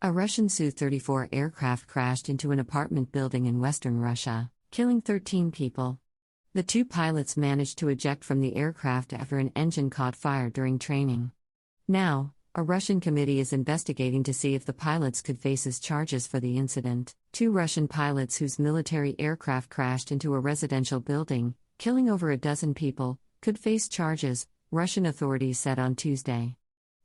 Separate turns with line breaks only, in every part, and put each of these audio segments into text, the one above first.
A Russian Su-34 aircraft crashed into an apartment building in western Russia, killing 13 people. The two pilots managed to eject from the aircraft after an engine caught fire during training. Now, a Russian committee is investigating to see if the pilots could face charges for the incident. Two Russian pilots whose military aircraft crashed into a residential building, killing over a dozen people, could face charges, Russian authorities said on Tuesday.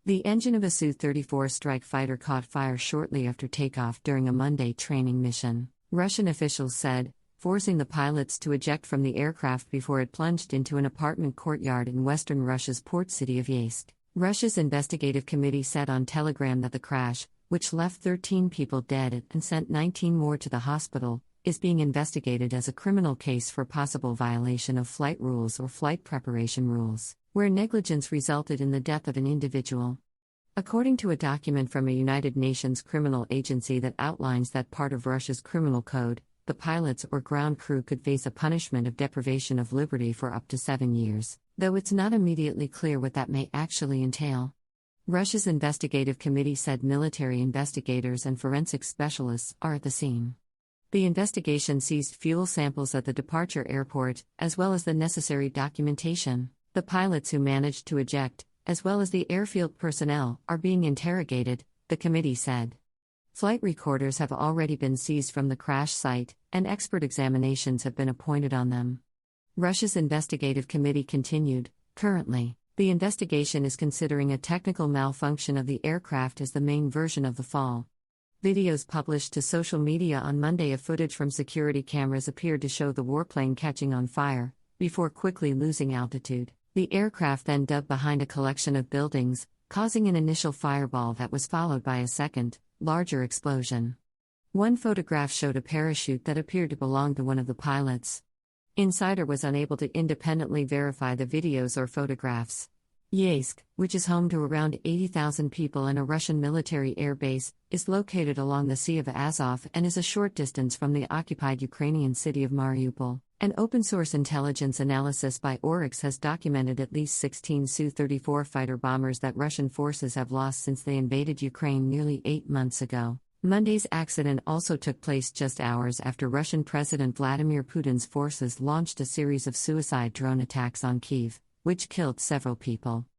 The engine of a Su-34 strike fighter caught fire shortly after takeoff during a Monday training mission, Russian officials said, forcing the pilots to eject from the aircraft before it plunged into an apartment courtyard in western Russia's port city of Yeysk. Russia's investigative committee said on Telegram that the crash, which left 13 people dead and sent 19 more to the hospital, is being investigated as a criminal case for possible violation of flight rules or flight preparation rules, where negligence resulted in the death of an individual. According to a document from a United Nations criminal agency that outlines that part of Russia's criminal code, the pilots or ground crew could face a punishment of deprivation of liberty for up to 7 years, though it's not immediately clear what that may actually entail. Russia's investigative committee said military investigators and forensic specialists are at the scene. The investigation seized fuel samples at the departure airport, as well as the necessary documentation. The pilots who managed to eject, as well as the airfield personnel, are being interrogated, the committee said. Flight recorders have already been seized from the crash site, and expert examinations have been appointed on them. Russia's investigative committee continued, currently, the investigation is considering a technical malfunction of the aircraft as the main version of the fall. Videos published to social media on Monday of footage from security cameras appeared to show the warplane catching on fire, before quickly losing altitude. The aircraft then dug behind a collection of buildings, causing an initial fireball that was followed by a second, larger explosion. One photograph showed a parachute that appeared to belong to one of the pilots. Insider was unable to independently verify the videos or photographs. Yeysk, which is home to around 80,000 people and a Russian military air base, is located along the Sea of Azov and is a short distance from the occupied Ukrainian city of Mariupol. An open-source intelligence analysis by Oryx has documented at least 16 Su-34 fighter bombers that Russian forces have lost since they invaded Ukraine nearly 8 months ago. Monday's accident also took place just hours after Russian President Vladimir Putin's forces launched a series of suicide drone attacks on Kyiv, which killed several people.